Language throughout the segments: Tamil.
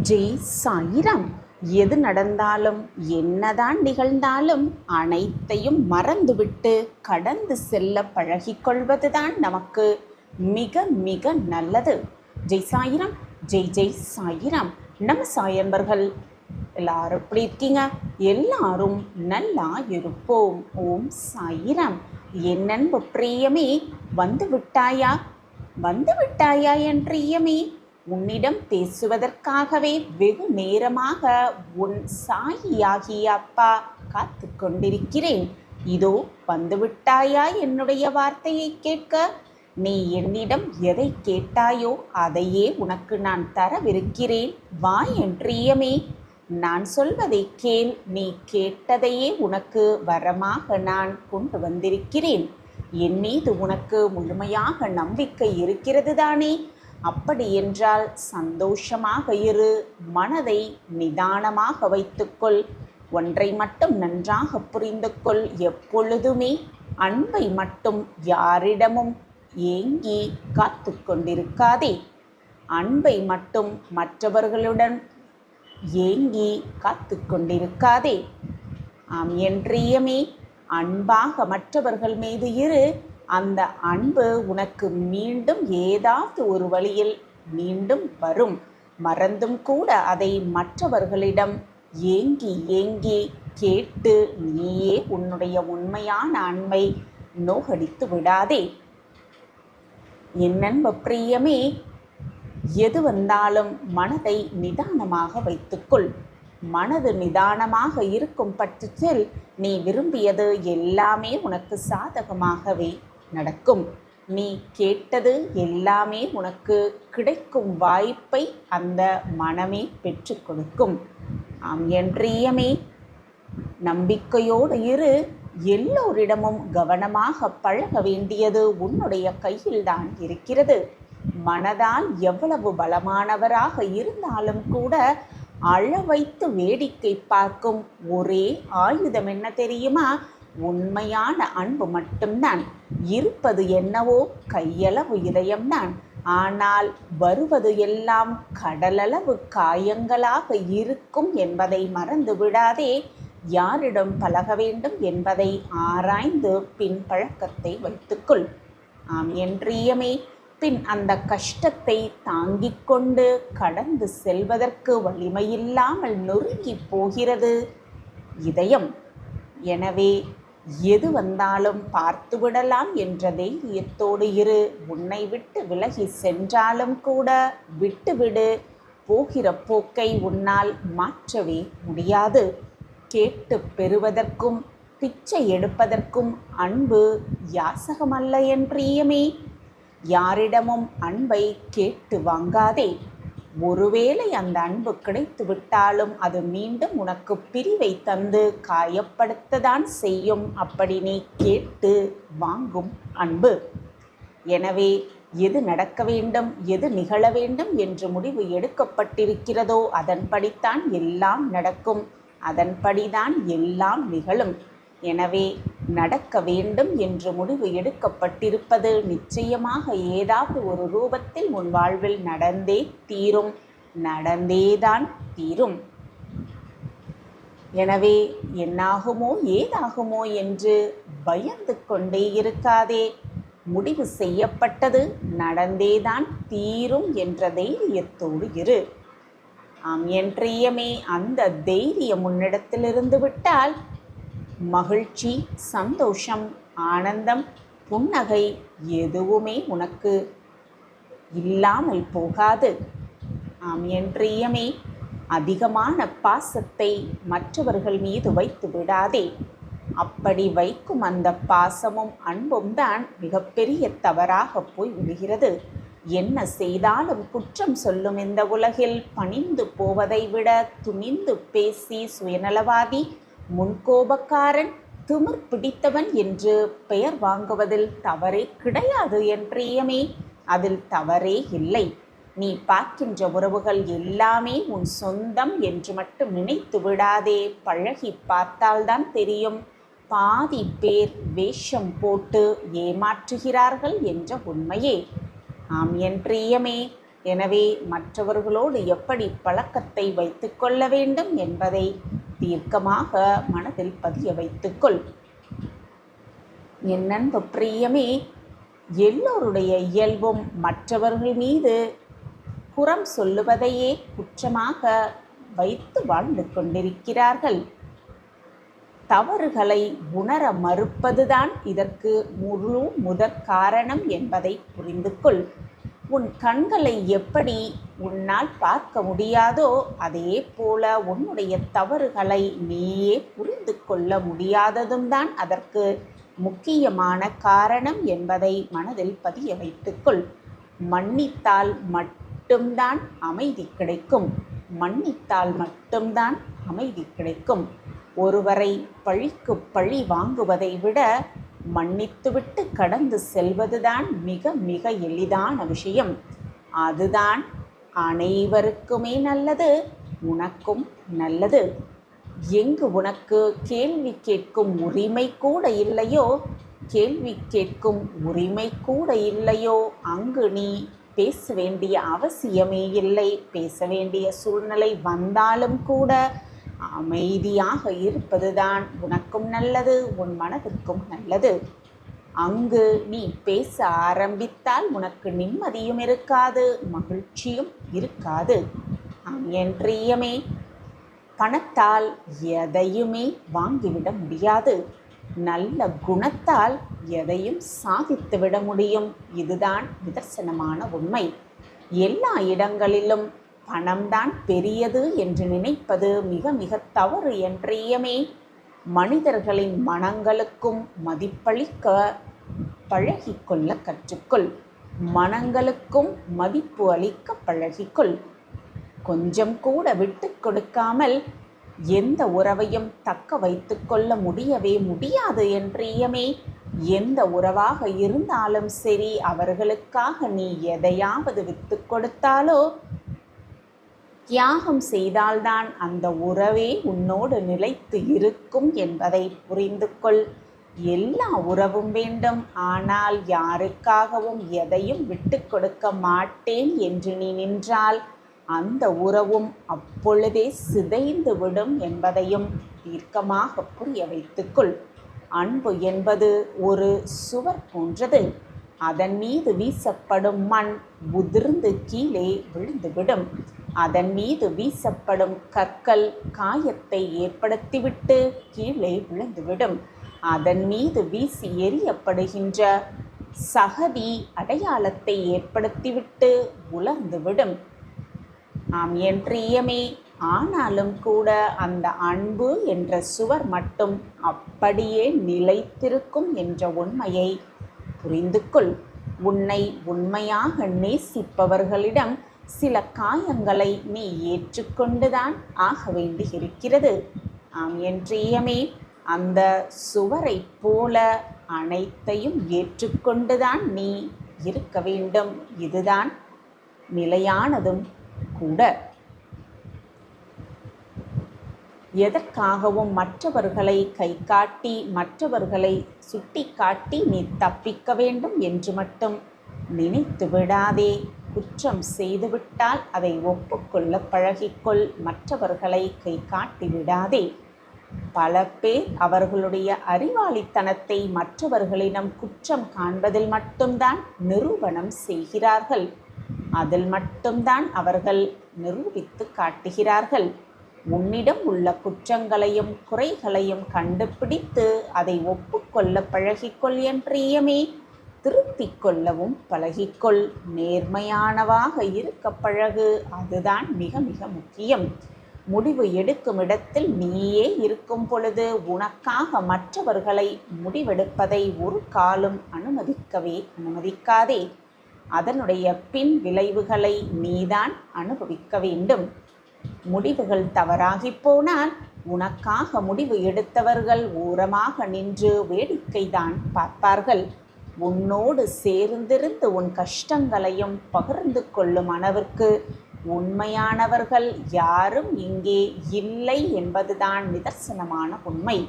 ஜெய் சாயிராம். எது நடந்தாலும் என்னதான் நிகழ்ந்தாலும் அனைத்தையும் மறந்துவிட்டு கடந்து செல்ல பழகிக்கொள்வதுதான் நமக்கு மிக மிக நல்லது. ஜெய் சாயிராம். ஜெய் ஜெய் சாயிராம். நம்ம சாயன்பர்கள் எல்லாரும் எப்படி இருக்கீங்க? எல்லாரும் நல்லா இருப்போம். ஓம் சாயிராம். என் நண்பு பிரியமே, வந்து விட்டாயா என் பிரியமே? உன்னிடம் பேசுவதற்காகவே வெகு நேரமாக உன் சாயியாகிய அப்பா காத்து கொண்டிருக்கிறேன். இதோ வந்துவிட்டாயா என்னுடைய வார்த்தையை கேட்க? நீ என்னிடம் எதை கேட்டாயோ அதையே உனக்கு நான் தரவிருக்கிறேன். வா என் பிரியமே, நான் சொல்வதை கேள். நீ கேட்டதையே உனக்கு வரமாக நான் கொண்டு வந்திருக்கிறேன். என் மீது உனக்கு முழுமையாக நம்பிக்கை இருக்கிறது தானே? அப்படி என்றால் சந்தோஷமாக இரு. மனதை நிதானமாக வைத்துக்கொள். ஒன்றை மட்டும் நன்றாக புரிந்து கொள். எப்பொழுதுமே அன்பை மட்டும் யாரிடமும் ஏங்கி காத்து கொண்டிருக்காதே. அன்பை மட்டும் மற்றவர்களுடன் ஏங்கி காத்து கொண்டிருக்காதே. ஆம் என் பிரியமே, அன்பாக மற்றவர்கள் மீது இரு. அந்த அன்பு உனக்கு மீண்டும் ஏதாவது ஒரு வழியில் மீண்டும் வரும். மறந்தும் கூட அதை மற்றவர்களிடம் ஏங்கி ஏங்கி கேட்டு நீயே உன்னுடைய உண்மையான அன்பை நோகடித்து விடாதே. என் நண்ப பிரியமே, எது வந்தாலும் மனதை நிதானமாக வைத்துக்கொள். மனது நிதானமாக இருக்கும் பட்சத்தில் நீ விரும்பியது எல்லாமே உனக்கு சாதகமாகவே நடக்கும். நீ கேட்டது எல்லாமே உனக்கு கிடைக்கும் வாய்ப்பை அந்த மனமே பெற்று கொடுக்கும். ஆம் என் பிரியமே, நம்பிக்கையோடு இரு. எல்லோரிடமும் கவனமாக பழக வேண்டியது உன்னுடைய கையில்தான் இருக்கிறது. மனதால் எவ்வளவு பலமானவராக இருந்தாலும் கூட அழ வைத்து வேடிக்கை பார்க்கும் ஒரே ஆயுதம் என்ன தெரியுமா? உண்மையான அன்பு மட்டும்தான். இருப்பது என்னவோ கையளவு இதயம்தான். ஆனால் வருவது எல்லாம் கடலளவு காயங்களாக இருக்கும் என்பதை மறந்து விடாதே. யாரிடம் பழக வேண்டும் என்பதை ஆராய்ந்து பின் பழக்கத்தை வைத்துக்கொள். ஆம் என் பிரியமே, பின் அந்த கஷ்டத்தை தாங்கிக் கொண்டு கடந்து செல்வதற்கு வலிமையில்லாமல் நொறுங்கி போகிறது இதயம். எனவே எது வந்தாலும் பார்த்துவிடலாம் என்ற தைரியத்தோடு இரு. உன்னை விட்டு விலகி சென்றாலும் கூட விட்டுவிடு. போகிற போக்கை உன்னால் மாற்றவே முடியாது. கேட்டு பெறுவதற்கும் பிச்சை எடுப்பதற்கும் அன்பு யாசகமல்ல என் பிரியமே. யாரிடமும் அன்பை கேட்டு வாங்காதே. ஒருவேளை அந்த அன்பு கிடைத்து விட்டாலும் அது மீண்டும் உனக்கு பிரிவை தந்து காயப்படுத்ததான் செய்யும். அப்படி நீ கேட்டு வாங்கும் அன்பு. எனவே எது நடக்க வேண்டும், எது நிகழ வேண்டும் என்று முடிவு எடுக்கப்பட்டிருக்கிறதோ அதன்படித்தான் எல்லாம் நடக்கும். அதன்படிதான் எல்லாம் நிகழும். எனவே நடக்க வேண்டும் என்று முடிவு எடுக்கப்பட்டிருப்பது நிச்சயமாக ஏதாவது ஒரு ரூபத்தில் உன் வாழ்வில் நடந்தே தீரும். நடந்தேதான் தீரும். எனவே என்னாகுமோ ஏதாகுமோ என்று பயந்து கொண்டே இருக்காதே. முடிவு செய்யப்பட்டது நடந்தேதான் தீரும் என்ற தைரியத்தோடு இரு. ஆம் என் பிரியமே, அந்த தைரியம் உன்னிடத்திலிருந்து விட்டால் மகிழ்ச்சி, சந்தோஷம், ஆனந்தம், புன்னகை எதுவுமே உனக்கு இல்லாமல் போகாது. ஆம் என் பிரியமே, அதிகமான பாசத்தை மற்றவர்கள் மீது வைத்து விடாதே. அப்படி வைக்கும் அந்த பாசமும் அன்பும் தான் மிகப்பெரிய தவறாக போய் விடுகிறது. என்ன செய்தாலும் குற்றம் சொல்லும் இந்த உலகில் பணிந்து போவதை விட துணிந்து பேசி சுயநலவாதி, முன்கோபக்காரன், திமிர் பிடித்தவன் என்று பெயர் வாங்குவதில் தவறே கிடையாது என் பிரியமே. அதில் தவறே இல்லை. நீ பார்க்கின்ற உறவுகள் எல்லாமே உன் சொந்தம் என்று மட்டும் நினைத்து விடாதே. பழகி பார்த்தால்தான் தெரியும். பாதி பேர் வேஷம் போட்டு ஏமாற்றுகிறார்கள் என்ற உண்மையே. ஆம் என் பிரியமே, எனவே மற்றவர்களோடு எப்படி பழக்கத்தை வைத்துக்கொள்ள வேண்டும் என்பதை தீர்க்கமாக மனதில் பதிய வைத்துக்கொள். என் அன்பு பிரியமே, எல்லோருடைய இயல்பும் மற்றவர்கள் மீது புறம் சொல்லுவதையே குற்றமாக வைத்து வாழ்ந்து கொண்டிருக்கிறார்கள். தவறுகளை உணர மறுப்பதுதான் இதற்கு முதற் காரணம் என்பதை புரிந்து கொள். உன் கண்களை எப்படி உன்னால் பார்க்க முடியாதோ அதே போல உன்னுடைய தவறுகளை நீயே புரிந்து கொள்ள முடியாததும் தான் அதற்கு முக்கியமான காரணம் என்பதை மனதில் பதிய வைத்துக்கொள். மன்னித்தால் மட்டும்தான் அமைதி கிடைக்கும். மன்னித்தால் மட்டும்தான் அமைதி கிடைக்கும். ஒருவரை பழிக்கு பழி வாங்குவதை விட மன்னித்துவிட்டு கடந்து செல்வதுதான் மிக மிக எளிதான விஷயம். அதுதான் அனைவருக்குமே நல்லது, உனக்கும் நல்லது. எங்கு உனக்கு கேள்வி கேட்கும் உரிமை கூட இல்லையோ, கேள்வி கேட்கும் உரிமை கூட இல்லையோ, அங்கு நீ பேச வேண்டிய அவசியமே இல்லை. பேச வேண்டிய சூழ்நிலை வந்தாலும் கூட அமைதியாக இருப்பதுதான் உனக்கும் நல்லது, உன் மனதிற்கும் நல்லது. அங்கு நீ பேச ஆரம்பித்தால் உனக்கு நிம்மதியும் இருக்காது, மகிழ்ச்சியும் இருக்காது. என் பிரியமே, பணத்தால் எதையுமே வாங்கிவிட முடியாது. நல்ல குணத்தால் எதையும் சாதித்துவிட முடியும். இதுதான் நிதர்சனமான உண்மை. எல்லா இடங்களிலும் பணம்தான் பெரியது என்று நினைப்பது மிக மிக தவறு என் பிரியமே. மனிதர்களின் மனங்களுக்கும் மதிப்பளிக்க பழகிக்கொள்ள கற்றுக்கொள். மனங்களுக்கும் மதிப்பு அளிக்க பழகிக்கொள். கொஞ்சம் கூட விட்டு கொடுக்காமல் எந்த உறவையும் தக்க வைத்து கொள்ள முடியவே முடியாது என் பிரியமே. எந்த உறவாக இருந்தாலும் சரி, அவர்களுக்காக நீ எதையாவது விட்டு கொடுத்தாலோ, தியாகம் செய்தால்தான் அந்த உறவே உன்னோடு நிலைத்து இருக்கும் என்பதை புரிந்து கொள். எல்லா உறவும் வேண்டும், ஆனால் யாருக்காகவும் எதையும் விட்டு கொடுக்க மாட்டேன் என்று நீ நின்றால் அந்த உறவும் அப்பொழுதே சிதைந்து விடும் என்பதையும் தீர்க்கமாக புரிய வைத்துக்கொள். அன்பு என்பது ஒரு சுவர் போன்றது. அதன் மீது வீசப்படும் மண் உதிர்ந்து கீழே விழுந்துவிடும். அதன் மீது வீசப்படும் கற்கள் காயத்தை ஏற்படுத்திவிட்டு கீழே விழுந்துவிடும். அதன் மீது வீசி எறியப்படுகின்ற சகதி அடையாளத்தை ஏற்படுத்திவிட்டு உலர்ந்துவிடும். ஆம் என் பிரியமே, ஆனாலும் கூட அந்த அன்பு என்ற சுவர் மட்டும் அப்படியே நிலைத்திருக்கும் என்ற உண்மையை புரிந்து கொள். உன்னை உண்மையாக நேசிப்பவர்களிடம் சில காயங்களை நீ ஏற்றுக்கொண்டுதான் ஆக வேண்டியிருக்கிறது. ஆம் என் பிரியமே, அந்த சுவரை போல அனைத்தையும் ஏற்றுக்கொண்டுதான் நீ இருக்க வேண்டும். இதுதான் நிலையானதும் கூட. எதற்காகவும் மற்றவர்களை கை காட்டி மற்றவர்களை சுட்டி காட்டி நீ தப்பிக்க வேண்டும் என்று மட்டும் நினைத்து விடாதே. குற்றம் செய்துவிட்டால் அதை ஒப்புக்கொள்ள பழகிக்கொள். மற்றவர்களை கை காட்டி விடாதே. பல பேர் அவர்களுடைய அறிவாளித்தனத்தை மற்றவர்களிடம் குற்றம் காண்பதில் மட்டும்தான் நிரூபணம் செய்கிறார்கள். அதில் மட்டும்தான் அவர்கள் நிரூபித்து காட்டுகிறார்கள். உன்னிடம் உள்ள குற்றங்களையும் குறைகளையும் கண்டுபிடித்து அதை ஒப்புக்கொள்ள பழகிக்கொள் என் பிரியமே. திருத்திக் கொள்ளவும் பழகிக்கொள். நேர்மையானவாக இருக்க பழகு. அதுதான் மிக மிக முக்கியம். முடிவு எடுக்கும் இடத்தில் நீயே இருக்கும் பொழுது உனக்காக மற்றவர்களை முடிவெடுப்பதை ஒரு காலும் அனுமதிக்காதே. அதனுடைய பின் விளைவுகளை நீதான் அனுபவிக்க வேண்டும். முடிவுகள் தவறாகி போனால் உனக்காக முடிவு எடுத்தவர்கள் ஓரமாக நின்று வேடிக்கைதான் பார்ப்பார்கள். உன்னோடு சேர்ந்திருந்து உன் கஷ்டங்களையும் பகிர்ந்து கொள்ளும் அளவிற்கு உண்மையானவர்கள் யாரும் இங்கே இல்லை என்பதுதான் நிதர்சனமான உண்மை.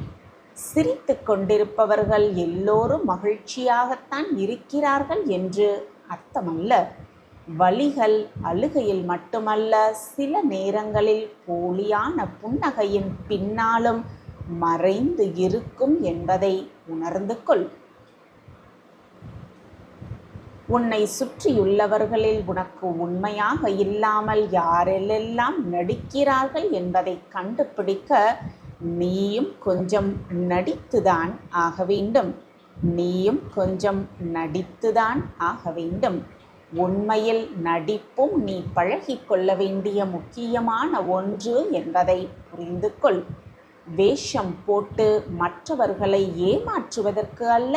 சிரித்து கொண்டிருப்பவர்கள் எல்லோரும் மகிழ்ச்சியாகத்தான் இருக்கிறார்கள் என்று அர்த்தமல்ல. வலிகள் அழுகையில் மட்டுமல்ல, சில நேரங்களில் போலியான புன்னகையின் பின்னாலும் மறைந்து இருக்கும் என்பதை உணர்ந்து கொள். உன்னை சுற்றியுள்ளவர்களில் உனக்கு உண்மையாக இல்லாமல் யாரெல்லாம் நடிக்கிறார்கள் என்பதை கண்டுபிடிக்க நீயும் கொஞ்சம் நடித்துதான் ஆக வேண்டும். உண்மையில் நடிப்பும் நீ பழகிக்கொள்ள வேண்டிய முக்கியமான ஒன்று என்பதை புரிந்து கொள். வேஷம் போட்டு மற்றவர்களை ஏமாற்றுவதற்கு அல்ல,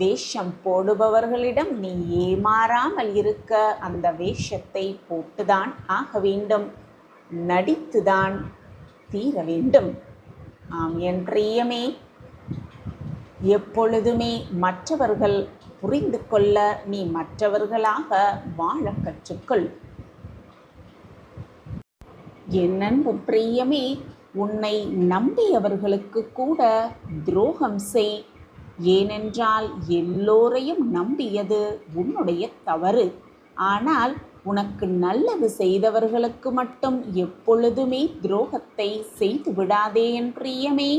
வேஷம் போடுபவர்களிடம் நீ ஏமாறாமல் இருக்க அந்த வேஷத்தை போட்டுதான் ஆக வேண்டும், நடித்துதான் தீர வேண்டும். ஆம் என் பிரியமே, எப்பொழுதுமே மற்றவர்கள் புரிந்து கொள்ள நீ மற்றவர்களாக வாழ கற்றுக்கொள். என் அன்பு பிரியமே, உன்னை நம்பியவர்களுக்கு கூட துரோகம் செய். ஏனென்றால் எல்லோரையும் நம்பியது உன்னுடைய தவறு. ஆனால் உனக்கு நல்லது செய்தவர்களுக்கு மட்டும் எப்பொழுதுமே துரோகத்தை செய்து விடாதே என் பிரியமே.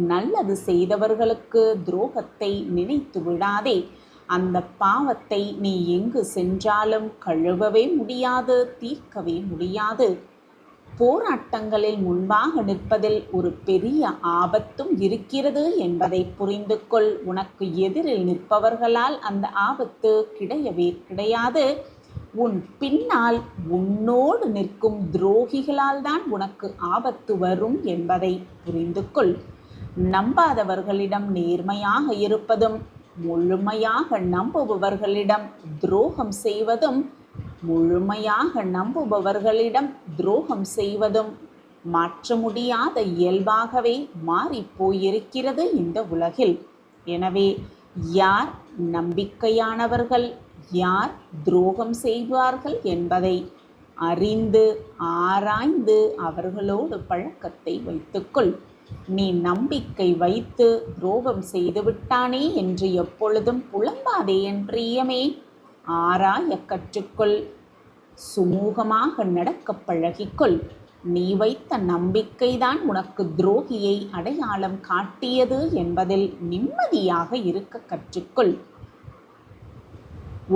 நல்லது செய்தவர்களுக்கு துரோகத்தை நினைத்து விடாதே. அந்த பாவத்தை நீ எங்கு சென்றாலும் கழுவவே முடியாது, தீர்க்கவே முடியாது. போராட்டங்களில் முன்பாக நிற்பதில் ஒரு பெரிய ஆபத்தும் இருக்கிறது என்பதை புரிந்து கொள். உனக்கு எதிரில் நிற்பவர்களால் அந்த ஆபத்து கிடையவே கிடையாது. உன் பின்னால் உன்னோடு நிற்கும் துரோகிகளால் தான் உனக்கு ஆபத்து வரும் என்பதை புரிந்து கொள். நம்பாதவர்களிடம் நேர்மையாக இருப்பதும், முழுமையாக நம்புபவர்களிடம் துரோகம் செய்வதும் மாற்ற முடியாத இயல்பாகவே மாறிப்போயிருக்கிறது இந்த உலகில். எனவே யார் நம்பிக்கையானவர்கள், யார் துரோகம் செய்வார்கள் என்பதை அறிந்து ஆராய்ந்து அவர்களோடு பழக்கத்தை வைத்துக்கொள். நீ நம்பிக்கை வைத்து துரோகம் செய்துவிட்டானே என்று எப்பொழுதும் புலம்பாதே என் பிரியமே. ஆராய கற்றுக்கொள், சுமூகமாக நடக்க பழகிக்கொள். நீ வைத்த நம்பிக்கைதான் உனக்கு துரோகியை அடையாளம் காட்டியது என்பதில் நிம்மதியாக இருக்க கற்றுக்கொள்.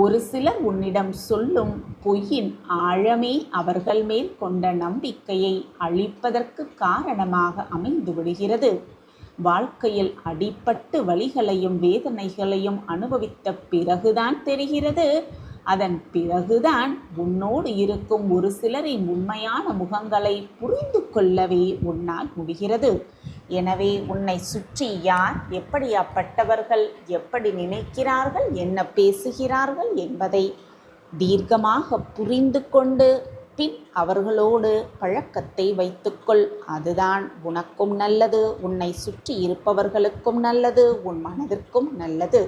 ஒரு சிலர் உன்னிடம் சொல்லும் பொய்யின் ஆழமே அவர்கள் மேல் கொண்ட நம்பிக்கையை அழிப்பதற்கு காரணமாக அமைந்து விடுகிறது. வாழ்க்கையில் அடிபட்டு வலிகளையும் வேதனைகளையும் அனுபவித்த பிறகுதான் தெரிகிறது. அதன் பிறகுதான் உன்னோடு இருக்கும் ஒரு சிலரின் உண்மையான முகங்களை புரிந்து கொள்ளவே உன்னால் முடிகிறது. எனவே உன்னை சுற்றி யார், எப்படியாப்பட்டவர்கள், எப்படி நினைக்கிறார்கள், என்ன பேசுகிறார்கள் என்பதை தீர்க்கமாக புரிந்து கொண்டு பின் அவர்களோடு பழக்கத்தை வைத்துக்கொள். அதுதான் உனக்கும் நல்லது, உன்னை சுற்றி இருப்பவர்களுக்கும் நல்லது, உன் மனதிற்கும் நல்லது.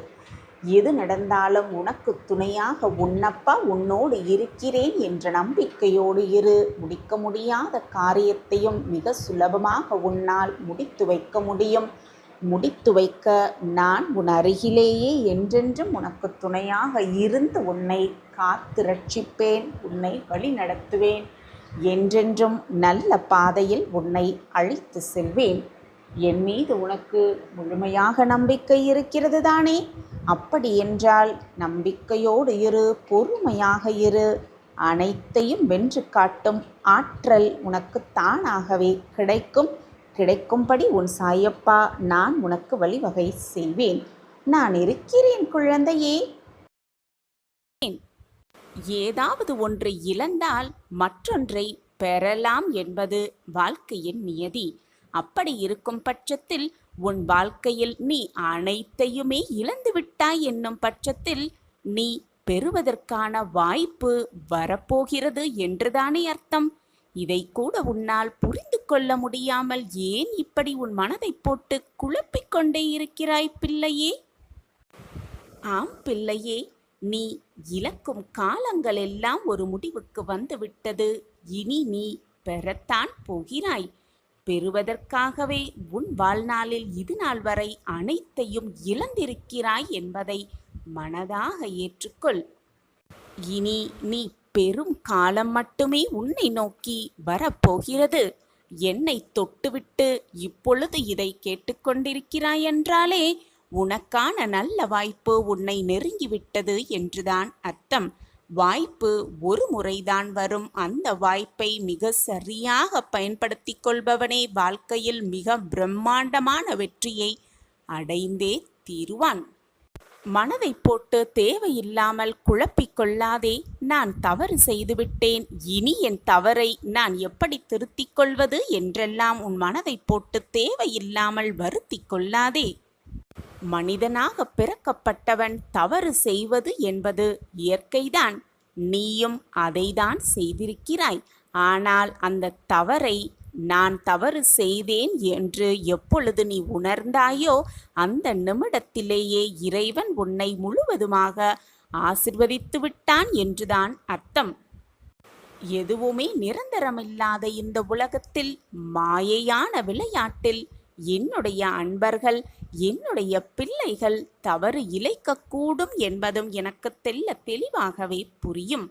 எது நடந்தாலும் உனக்கு துணையாக உன்னப்பா உன்னோடு இருக்கிறேன் என்ற நம்பிக்கையோடு இரு. முடிக்க முடியாத காரியத்தையும் மிக சுலபமாக உன்னால் முடித்து வைக்க முடியும். முடித்து வைக்க நான் உன் அருகிலேயே என்றென்றும் உனக்கு துணையாக இருந்து உன்னை காத்து ரட்சிப்பேன், உன்னை வழி நடத்துவேன், என்றென்றும் நல்ல பாதையில் உன்னை அழைத்து செல்வேன். என் மீது உனக்கு முழுமையாக நம்பிக்கை இருக்கிறது தானே? அப்படி என்றால் நம்பிக்கையோடு இரு, பொறுமையாக இரு. அனைத்தையும் வென்று காட்டும் ஆற்றல் உனக்கு தானாகவே கிடைக்கும்படி உன் சாயப்பா நான் உனக்கு வழிவகை செய்வேன். நான் இருக்கிறேன் குழந்தையே. ஏதாவது ஒன்று இழந்தால் மற்றொன்றை பெறலாம் என்பது வாழ்க்கையின் நியதி. அப்படி இருக்கும் பட்சத்தில் உன் வாழ்க்கையில் நீ அனைத்தையுமே இழந்துவிட்டாய் என்னும் பட்சத்தில் நீ பெறுவதற்கான வாய்ப்பு வரப்போகிறது என்றுதானே அர்த்தம். இதை கூட உன்னால் புரிந்து கொள்ள முடியாமல் ஏன் இப்படி உன் மனதை போட்டு குழப்பிக் கொண்டே இருக்கிறாய் பிள்ளையே? ஆம் பிள்ளையே, நீ இழக்கும் காலங்கள் எல்லாம் ஒரு முடிவுக்கு வந்துவிட்டது. இனி நீ பெறத்தான் போகிறாய். பெறுவதற்காகவே உன் வாழ்நாளில் இது நாள் வரை அனைத்தையும் இழந்திருக்கிறாய் என்பதை மனதாக ஏற்றுக்கொள். இனி நீ பெரும் காலம் மட்டுமே உன்னை நோக்கி வரப்போகிறது. என்னை தொட்டுவிட்டு இப்பொழுது இதை கேட்டுக்கொண்டிருக்கிறாய் என்றாலே உனக்கான நல்ல வாய்ப்பு உன்னை நெருங்கிவிட்டது என்றுதான் அர்த்தம். வாய்ப்பு ஒரு முறைதான் வரும். அந்த வாய்ப்பை மிக சரியாக பயன்படுத்தி கொள்பவனே வாழ்க்கையில் மிக பிரம்மாண்டமான வெற்றியை அடைந்தே தீருவான். மனதை போட்டு தேவையில்லாமல் குழப்பிக் கொள்ளாதே. நான் தவறு செய்துவிட்டேன், இனி என் தவறை நான் எப்படி திருத்திக் கொள்வது என்றெல்லாம் உன் மனதை போட்டு தேவையில்லாமல் வருத்திக் கொள்ளாதே. மனிதனாக பிறக்கப்பட்டவன் தவறு செய்வது என்பது இயற்கைதான். நீயும் அதைதான் செய்திருக்கிறாய். ஆனால் அந்த தவறை நான் தவறு செய்தேன் என்று எப்பொழுது நீ உணர்ந்தாயோ அந்த நிமிடத்திலேயே இறைவன் உன்னை முழுவதுமாக ஆசிர்வதித்து விட்டான் என்றுதான் அர்த்தம். எதுவுமே நிரந்தரமில்லாத இந்த உலகத்தில், மாயையான விளையாட்டில் என்னுடைய அன்பர்கள், என்னுடைய பிள்ளைகள் தவறு இழைக்கக்கூடும் என்பதும் எனக்கு தெளிவாகவே புரியும்.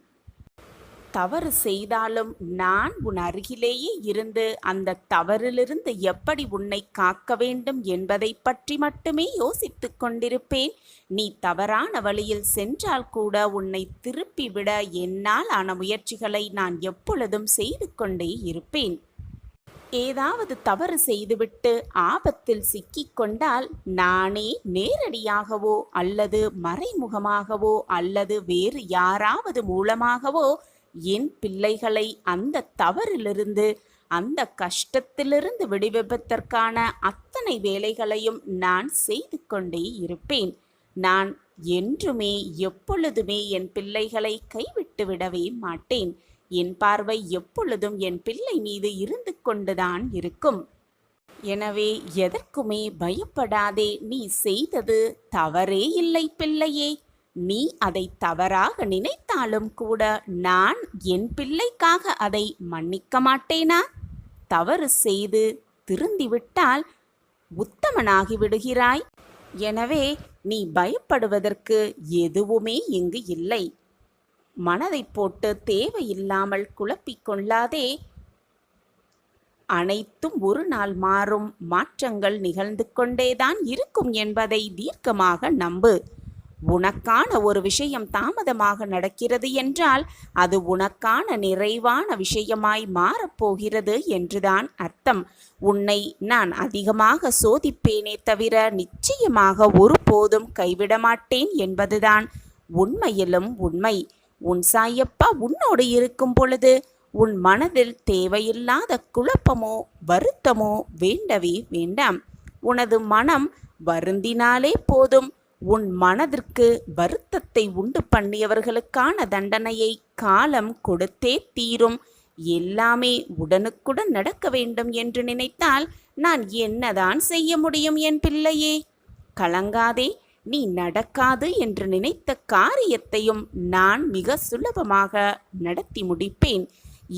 தவறு செய்தாலும் நான் உன் அருகிலேயே இருந்து அந்த தவறிலிருந்து எப்படி உன்னை காக்க வேண்டும் என்பதை பற்றி மட்டுமே யோசித்து கொண்டிருப்பேன். நீ தவறான வழியில் சென்றால் கூட உன்னை திருப்பிவிட என்னால் ஆன முயற்சிகளை நான் எப்பொழுதும் செய்து கொண்டே இருப்பேன். ஏதாவது தவறு செய்துவிட்டு ஆபத்தில் சிக்கிக்கொண்டால் நானே நேரடியாகவோ அல்லது மறைமுகமாகவோ அல்லது வேறு யாராவது மூலமாகவோ என் பிள்ளைகளை அந்த தவறிலிருந்து, அந்த கஷ்டத்திலிருந்து விடுவிப்பதற்கான அத்தனை வேலைகளையும் நான் செய்து கொண்டே இருப்பேன். நான் என்றுமே எப்பொழுதுமே என் பிள்ளைகளை கைவிட்டு விடவே மாட்டேன். என் பார்வை எப்பொழுதும் என் பிள்ளை மீது இருந்து கொண்டுதான் இருக்கும். எனவே எதற்குமே பயப்படாதே. நீ செய்தது தவறே இல்லை பிள்ளையே. நீ அதை தவறாக நினைத்தாலும் கூட நான் என் பிள்ளைக்காக அதை மன்னிக்க மாட்டேனா? தவறு செய்து திருந்திவிட்டால் உத்தமனாகி விடுகிறாய். எனவே நீ பயப்படுவதற்கு எதுவுமே இங்கு இல்லை. மனதை போட்டு தேவையில்லாமல் குழப்பிக்கொள்ளாதே. அனைத்தும் ஒரு நாள் மாறும். மாற்றங்கள் நிகழ்ந்து கொண்டேதான் இருக்கும் என்பதை தீர்க்கமாக நம்பு. உனக்கான ஒரு விஷயம் தாமதமாக நடக்கிறது என்றால் அது உனக்கான நிறைவான விஷயமாய் மாறப்போகிறது என்றுதான் அர்த்தம். உன்னை நான் அதிகமாக சோதிப்பேனே தவிர நிச்சயமாக ஒருபோதும் கைவிட மாட்டேன் என்பதுதான் உண்மையிலும் உண்மை. உன் சாயப்பா உன்னோடு இருக்கும் பொழுது உன் மனதில் தேவையில்லாத குழப்பமோ வருத்தமோ வேண்டவே வேண்டாம். உனது மனம் வருந்தினாலே போதும். உன் மனதிற்கு வருத்தத்தை உண்டு பண்ணியவர்களுக்கான தண்டனையை காலம் கொடுத்தே தீரும். எல்லாமே உடனுக்குடன் நடக்க வேண்டும் என்று நினைத்தால் நான் என்னதான் செய்ய முடியும் என் பிள்ளையே? கலங்காதே. நீ நடக்காது என்று நினைத்த காரியத்தையும் நான் மிக சுலபமாக நடத்தி முடிப்பேன்.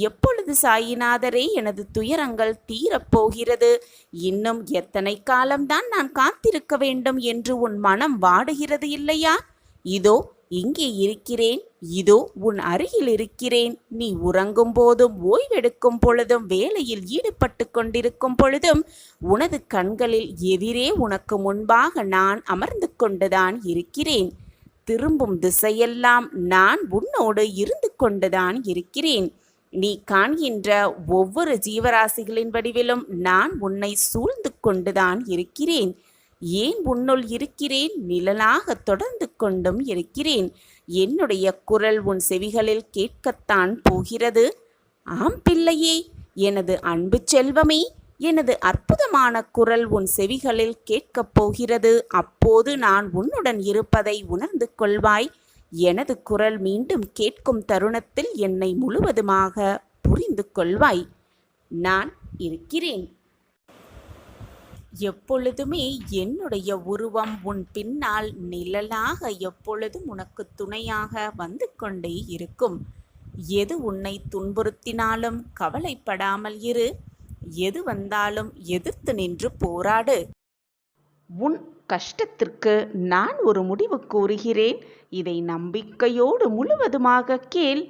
எப்பொழுது சாயிநாதரே எனது துயரங்கள் தீரப்போகிறது? இன்னும் எத்தனை காலம்தான் நான் காத்திருக்க வேண்டும் என்று உன் மனம் வாடுகிறது இல்லையா? இதோ இங்கே இருக்கிறேன், இதோ உன் அருகில் இருக்கிறேன். நீ உறங்கும் போதும், ஓய்வெடுக்கும் பொழுதும், வேலையில் ஈடுபட்டு கொண்டிருக்கும் பொழுதும் உனது கண்களில் எதிரே உனக்கு முன்பாக நான் அமர்ந்து கொண்டுதான் இருக்கிறேன். திரும்பும் திசையெல்லாம் நான் உன்னோடு இருந்து கொண்டுதான் இருக்கிறேன். நீ காண்கின்ற ஒவ்வொரு ஜீவராசிகளின் வடிவிலும் நான் உன்னை சூழ்ந்து கொண்டுதான் இருக்கிறேன். ஏன் உன்னுள் இருக்கிறேன், நிழலாக தொடர்ந்து கொண்டும் இருக்கிறேன். என்னுடைய குரல் உன் செவிகளில் கேட்கத்தான் போகிறது. ஆம் பிள்ளையே, எனது அன்பு செல்வமே, எனது அற்புதமான குரல் உன் செவிகளில் கேட்கப் போகிறது. அப்போது நான் உன்னுடன் இருப்பதை உணர்ந்து கொள்வாய். எனது குரல் மீண்டும் கேட்கும் தருணத்தில் என்னை முழுவதுமாக புரிந்து கொள்வாய். நான் இருக்கிறேன். எப்பொழுதுமே என்னுடைய உருவம் உன் பின்னால் நிழலாக எப்பொழுதும் உனக்கு துணையாக வந்து கொண்டே இருக்கும். எது உன்னை துன்புறுத்தினாலும் கவலைப்படாமல் இரு. எது வந்தாலும் எதிர்த்து நின்று போராடு. உன் கஷ்டத்திற்கு நான் ஒரு முடிவு கூறுகிறேன். இதை நம்பிக்கையோடு முழுவதுமாக கேள்.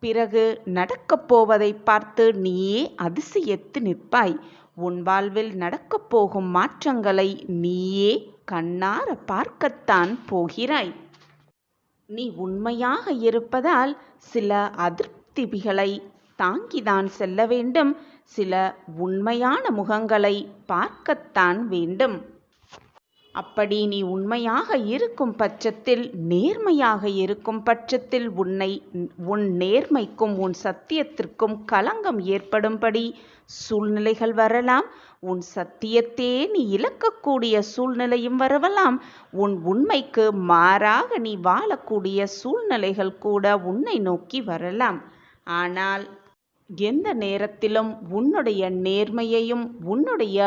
பிறகு நடக்கப் போவதை பார்த்து நீயே அதிசயித்து நிற்பாய். உன் வாழ்வில் நடக்கப் போகும் மாற்றங்களை நீயே கண்ணார பார்க்கத்தான் போகிறாய். நீ உண்மையாக இருப்பதால் சில அதிருப்திகளை தாங்கிதான் செல்ல வேண்டும். சில உண்மையான முகங்களை பார்க்கத்தான் வேண்டும். அப்படி நீ உண்மையாக இருக்கும் பட்சத்தில், நேர்மையாக இருக்கும் பட்சத்தில் உன் நேர்மைக்கும் உன் சத்தியத்திற்கும் களங்கம் ஏற்படும்படி சூழ்நிலைகள் வரலாம். உன் சத்தியத்தே நீ இழக்கக்கூடிய சூழ்நிலையும் வரலாம். உன் உண்மைக்கு மாறாக நீ வாழக்கூடிய சூழ்நிலைகள் கூட உன்னை நோக்கி வரலாம். ஆனால் எந்த நேரத்திலும் உன்னுடைய நேர்மையையும் உன்னுடைய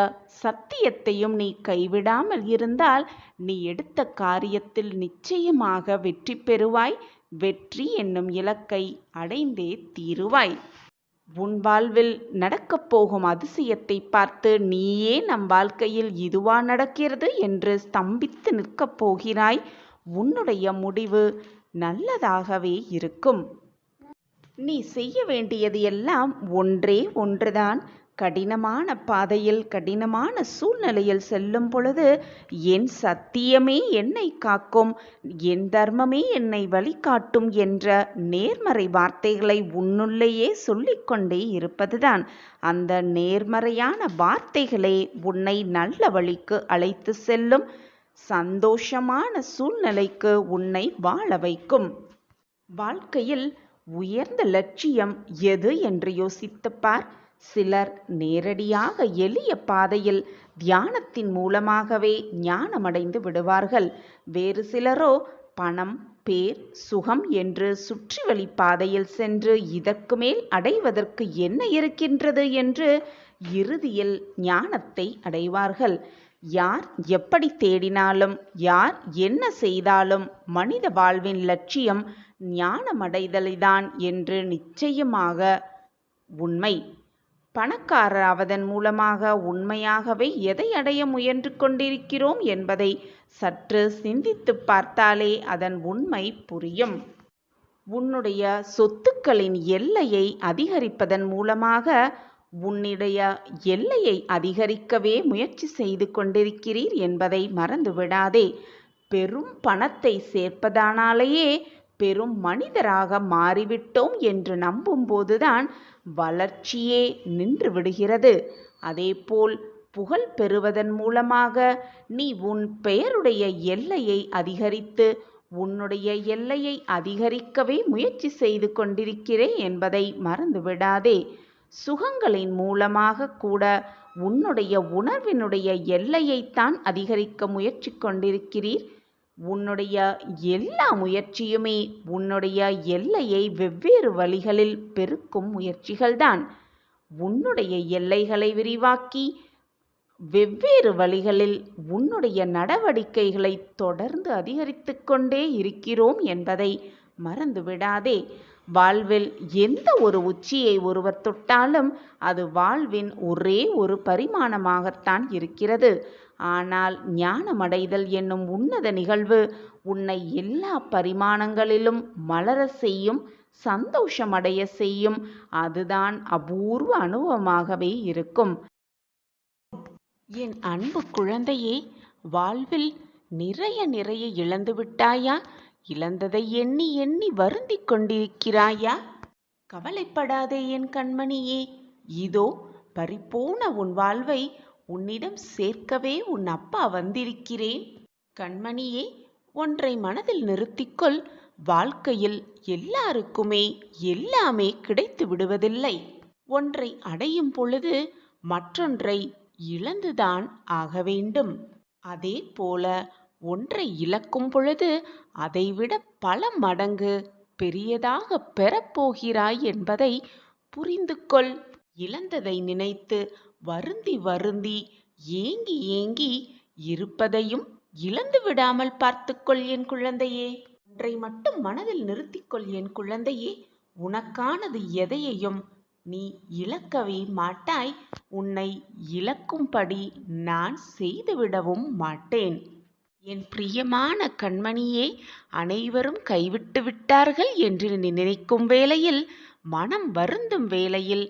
சத்தியத்தையும் நீ கைவிடாமல் இருந்தால் நீ எடுத்த காரியத்தில் நிச்சயமாக வெற்றி பெறுவாய். வெற்றி என்னும் இலக்கை அடைந்தே தீருவாய். உன் வாழ்வில் நடக்கப் போகும் அதிசயத்தை பார்த்து நீயே நம் வாழ்க்கையில் இதுவா நடக்கிறது என்று ஸ்தம்பித்து நிற்கப் போகிறாய். உன்னுடைய முடிவு நல்லதாகவே இருக்கும். நீ செய்ய வேண்டியது எல்லாம் ஒன்றே ஒன்றுதான். கடினமான பாதையில் கடினமான சூழ்நிலையில் செல்லும் பொழுது என் சத்தியமே என்னை காக்கும், என் தர்மமே என்னை வழிகாட்டும் என்ற நேர்மறை வார்த்தைகளை உன்னுள்ளேயே சொல்லிக்கொண்டே இருப்பதுதான். அந்த நேர்மறையான வார்த்தைகளே உன்னை நல்ல வழிக்கு அழைத்து செல்லும். சந்தோஷமான சூழ்நிலைக்கு உன்னை வாழ வைக்கும். வாழ்க்கையில் உயர்ந்த லட்சியம் எது என்று யோசித்துப் பார். சிலர் நேரடியாக எளிய பாதையில் தியானத்தின் மூலமாகவே ஞானமடைந்து விடுவார்கள். வேறு சிலரோ பணம், பேர், சுகம் என்று சுற்றி வழி பாதையில் சென்று இதற்கு மேல் அடைவதற்கு என்ன இருக்கின்றது என்று இறுதியில் ஞானத்தை அடைவார்கள். யார் எப்படி தேடினாலும், யார் என்ன செய்தாலும் மனித வாழ்வின் லட்சியம் ஞானமடைதல்தான் என்று நிச்சயமாக உண்மை. பணக்காரராவதன் மூலமாக உண்மையாகவே எதை அடைய முயன்று கொண்டிருக்கிறோம் என்பதை சற்று சிந்தித்து பார்த்தாலே அதன் உண்மை புரியும். உன்னுடைய சொத்துக்களின் எல்லையை அதிகரிப்பதன் மூலமாக உன்னுடைய எல்லையை அதிகரிக்கவே முயற்சி செய்து கொண்டிருக்கிறீர் என்பதை மறந்துவிடாதே. பெரும் பணத்தை சேர்ப்பதானாலேயே பெரும் மனிதராக மாறிவிட்டோம் என்று நம்பும்போதுதான் வளர்ச்சியே நின்று விடுகிறது. அதேபோல் புகழ் பெறுவதன் மூலமாக நீ உன் பெயருடைய எல்லையை அதிகரித்து உன்னுடைய எல்லையை அதிகரிக்கவே முயற்சி செய்து கொண்டிருக்கிறேன் என்பதை மறந்துவிடாதே. சுகங்களின் மூலமாக கூட உன்னுடைய உணர்வினுடைய எல்லையைத்தான் அதிகரிக்க முயற்சி கொண்டிருக்கிறீர். உன்னுடைய எல்லா முயற்சியுமே உன்னுடைய எல்லையை வெவ்வேறு வழிகளில் பெருக்கும் முயற்சிகள்தான். உன்னுடைய எல்லைகளை விரிவாக்கி வெவ்வேறு வழிகளில் உன்னுடைய நடவடிக்கைகளை தொடர்ந்து அதிகரித்து கொண்டே இருக்கிறோம் என்பதை மறந்துவிடாதே. வாழ்வில் எந்த ஒரு உச்சியை ஒருவர் தொட்டாலும் அது வாழ்வின் ஒரே ஒரு பரிமாணமாகத்தான் இருக்கிறது. ஆனால் ஞானமடைதல் என்னும் உன்னத நிகழ்வு உன்னை எல்லா பரிமாணங்களிலும் மலர செய்யும், சந்தோஷமடைய செய்யும். அதுதான் அபூர்வ அனுபவமாகவே இருக்கும். என் அன்பு குழந்தையே, வாழ்வில் நிறைய இழந்து விட்டாயா? இழந்ததை எண்ணி எண்ணி வருந்தி கொண்டிருக்கிறாயா? கவலைப்படாதே என் கண்மணியே. இதோ பறிபோன உன் வாழ்வை உன்னிடம் சேர்க்கவே உன் அப்பா வந்திருக்கிறேன். கண்மணியே, ஒன்றை மனதில் நிறுத்திக்கொள். வாழ்க்கையில் எல்லாருக்குமே எல்லாமே கிடைத்து விடுவதில்லை. ஒன்றை அடையும் பொழுது மற்றொன்றை இழந்துதான் ஆக வேண்டும். அதே போல ஒன்றை இழக்கும் பொழுது அதைவிட பல மடங்கு பெரியதாக பெறப்போகிறாய் என்பதை புரிந்து கொள். இழந்ததை நினைத்து வருந்தி வருந்தி ஏங்கி ஏங்கி இருப்பதையும் இழந்து விடாமல் பார்த்துக்கொள் என் குழந்தையே. ஒன்றை மட்டும் மனதில் நிறுத்திக்கொள் என் குழந்தையே. உனக்கானது எதையையும் நீ இழக்கவே மாட்டாய். உன்னை இழக்கும்படி நான் செய்துவிடவும் மாட்டேன். என் பிரியமான கண்மணியே, அனைவரும் கைவிட்டு விட்டார்கள் என்று நீ நினைக்கும் வேளையில், மனம் வருந்தும் வேளையில்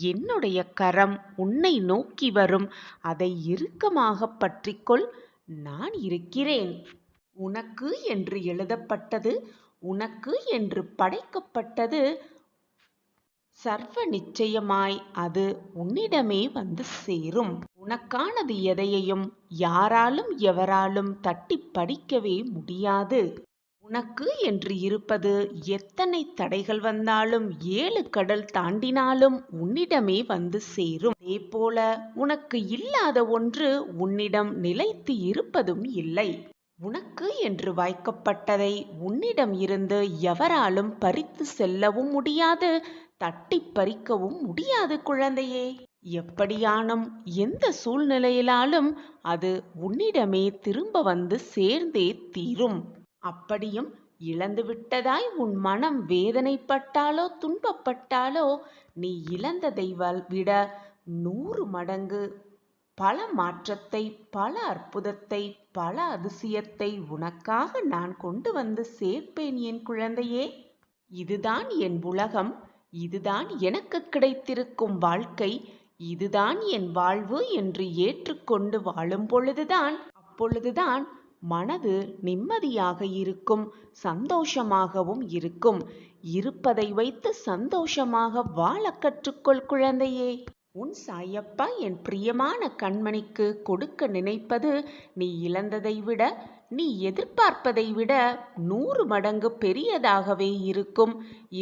என்னுடைய கரம் உன்னை நோக்கி வரும். அதை இறுக்கமாக பற்றிக்கொள். நான் இருக்கிறேன். உனக்கு என்று எழுதப்பட்டது, உனக்கு என்று படைக்கப்பட்டது சர்வ நிச்சயமாய் அது உன்னிடமே வந்து சேரும். உனக்கானது எதையையும் யாராலும் எவராலும் தட்டி பறிக்கவே முடியாது. உனக்கு என்று இருப்பது எத்தனை தடைகள் வந்தாலும் 7 கடல் தாண்டினாலும் உன்னிடமே வந்து சேரும். அதேபோல உனக்கு இல்லாத ஒன்று உன்னிடம் நிலைத்து இருப்பதும் இல்லை. உனக்கு என்று வாய்க்கப்பட்டதை உன்னிடம் இருந்து எவராலும் பறித்து செல்லவும் முடியாது, தட்டி பறிக்கவும் முடியாது குழந்தையே. எப்படியானும் எந்த சூழ்நிலையிலாலும் அது உன்னிடமே திரும்ப வந்து சேர்ந்தே தீரும். அப்படியும் இழந்துவிட்டதாய் உன் மனம் வேதனைப்பட்டாலோ துன்பப்பட்டாலோ, நீ இழந்ததை விட 100 மடங்கு பல மாற்றத்தை, பல அற்புதத்தை, பல அதிசயத்தை உனக்காக நான் கொண்டு வந்து சேர்ப்பேன் என் குழந்தையே. இதுதான் என் உலகம், இதுதான் எனக்கு கிடைத்திருக்கும் வாழ்க்கை, இதுதான் என் வாழ்வு என்று ஏற்றுக்கொண்டு வாழும் பொழுதுதான், அப்பொழுதுதான் மனது நிம்மதியாக இருக்கும், சந்தோஷமாகவும் இருக்கும். இருப்பதை வைத்து சந்தோஷமாக வாழ கற்றுக்கொள் குழந்தையே. உன் சாயப்பா என் பிரியமான கண்மணிக்கு கொடுக்க நினைப்பது நீ இழந்ததை விட, நீ எதிர்பார்ப்பதை விட 100 மடங்கு பெரியதாகவே இருக்கும்.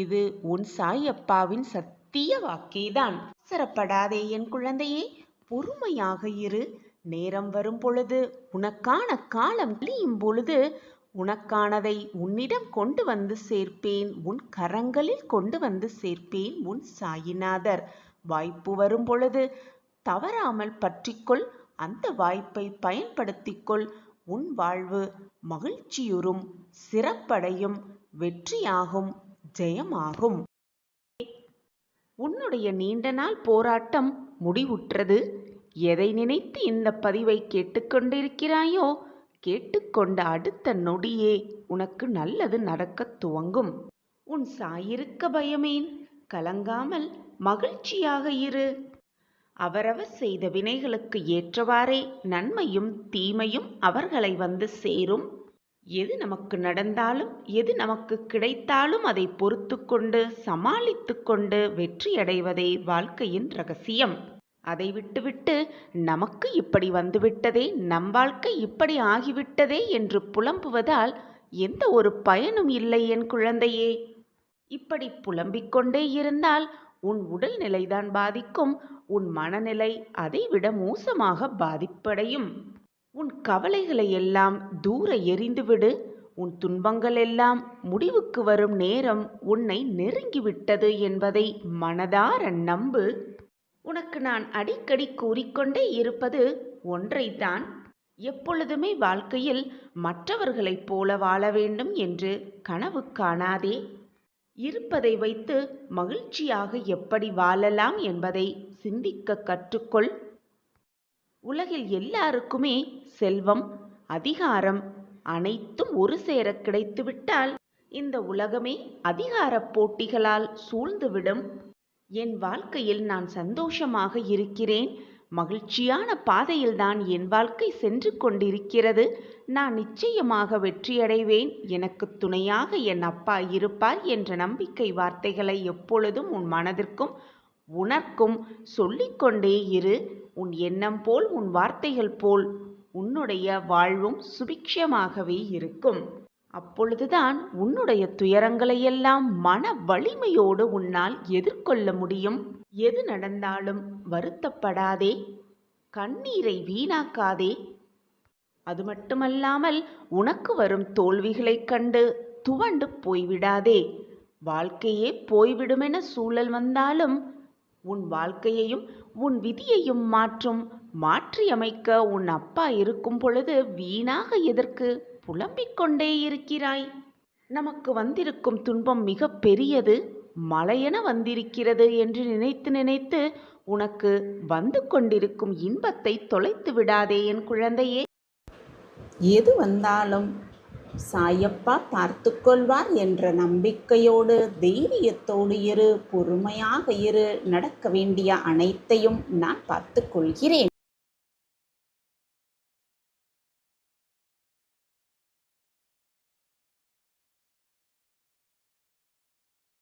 இது உன் சாயப்பாவின் சத்திய வாக்கேதான். அவசரப்படாதே என் குழந்தையே, பொறுமையாக இரு. நேரம் வரும் பொழுது, உனக்கான காலம் கழியும் பொழுது, உனக்கானதை உன்னிடம் கொண்டு வந்து சேர்ப்பேன். உன் கரங்களில் கொண்டு வந்து சேர்ப்பேன் உன் சாயிநாதர். வாய்ப்பு வரும் பொழுது தவறாமல் பற்றிக்கொள். அந்த வாய்ப்பை பயன்படுத்திக்கொள். உன் வாழ்வு மகிழ்ச்சியுறும், சிறப்படையும், வெற்றியாகும், ஜெயமாகும். உன்னுடைய நீண்ட நாள் போராட்டம் முடிவுற்றது. எதை நினைத்து இந்த பதிவை கேட்டுக்கொண்டிருக்கிறாயோ, கேட்டுக்கொண்ட அடுத்த நொடியே உனக்கு நல்லது நடக்கத் துவங்கும். உன் சாயிருக்க பயமேன்? கலங்காமல் மகிழ்ச்சியாக இரு. அவரவர் செய்த வினைகளுக்கு ஏற்றவாறே நன்மையும் தீமையும் அவர்களை வந்து சேரும். எது நமக்கு நடந்தாலும், எது நமக்கு கிடைத்தாலும் அதை பொறுத்து கொண்டு சமாளித்து கொண்டு வெற்றியடைவதே வாழ்க்கையின் ரகசியம். அதை விட்டுவிட்டு நமக்கு இப்படி வந்துவிட்டதே, நம் வாழ்க்கை இப்படி ஆகிவிட்டதே என்று புலம்புவதால் எந்த ஒரு பயனும் இல்லை என் குழந்தையே. இப்படி புலம்பிக் கொண்டே இருந்தால் உன் உடல் நிலைதான் பாதிக்கும், உன் மனநிலை அதைவிட மோசமாக பாதிப்படையும். உன் கவலைகளை எல்லாம் தூர எறிந்துவிடு. உன் துன்பங்கள் எல்லாம் முடிவுக்கு வரும் நேரம் உன்னை நெருங்கிவிட்டது என்பதை மனதார நம்பு. உனக்கு நான் அடிக்கடி கூறிக்கொண்டே இருப்பது ஒன்றைத்தான். எப்பொழுதுமே வாழ்க்கையில் மற்றவர்களைப் போல வாழ வேண்டும் என்று கனவு காணாதே. இருப்பதை வைத்து மகிழ்ச்சியாக எப்படி வாழலாம் என்பதை சிந்திக்க கற்றுக்கொள். உலகில் எல்லாருக்குமே செல்வம், அதிகாரம் அனைத்தும் ஒரு சேர கிடைத்துவிட்டால் இந்த உலகமே அதிகார போட்டிகளால் சூழ்ந்துவிடும். என் வாழ்க்கையில் நான் சந்தோஷமாக இருக்கிறேன், மகிழ்ச்சியான பாதையில்தான் என் வாழ்க்கை சென்று கொண்டிருக்கிறது. நான் நிச்சயமாக வெற்றியடைவேன், எனக்கு துணையாக என் அப்பா இருப்பார் என்ற நம்பிக்கை வார்த்தைகளை எப்பொழுதும் உன் மனதிற்கும் உனக்கும் சொல்லிக்கொண்டே இரு. உன் எண்ணம் போல், உன் வார்த்தைகள் போல் உன்னுடைய வாழ்வும் சுபிக்ஷமாகவே இருக்கும். அப்பொழுதுதான் உன்னுடைய துயரங்களையெல்லாம் மன வலிமையோடு உன்னால் எதிர்கொள்ள முடியும். எது நடந்தாலும் வருத்தப்படாதே, கண்ணீரை வீணாக்காதே. அது மட்டுமல்லாமல் உனக்கு வரும் தோல்விகளைக் கண்டு துவண்டு போய்விடாதே. வாழ்க்கையே போய்விடுமென சூழல் வந்தாலும் உன் வாழ்க்கையையும் உன் விதியையும் மாற்றியமைக்க உன் அப்பா இருக்கும் பொழுது வீணாக எதற்கு புலம்பிக் கொண்டே இருக்கிறாய்? நமக்கு வந்திருக்கும் துன்பம் மிக பெரியது, மலையென வந்திருக்கிறது என்று நினைத்து நினைத்து உனக்கு வந்து கொண்டிருக்கும் இன்பத்தை தொலைத்து விடாதே என் குழந்தையே. எது வந்தாலும் சாயப்பா பார்த்து கொள்வார் என்ற நம்பிக்கையோடு தைரியத்தோடு இரு, பொறுமையாக இரு. நடக்க வேண்டிய அனைத்தையும் நான் பார்த்து கொள்கிறேன்.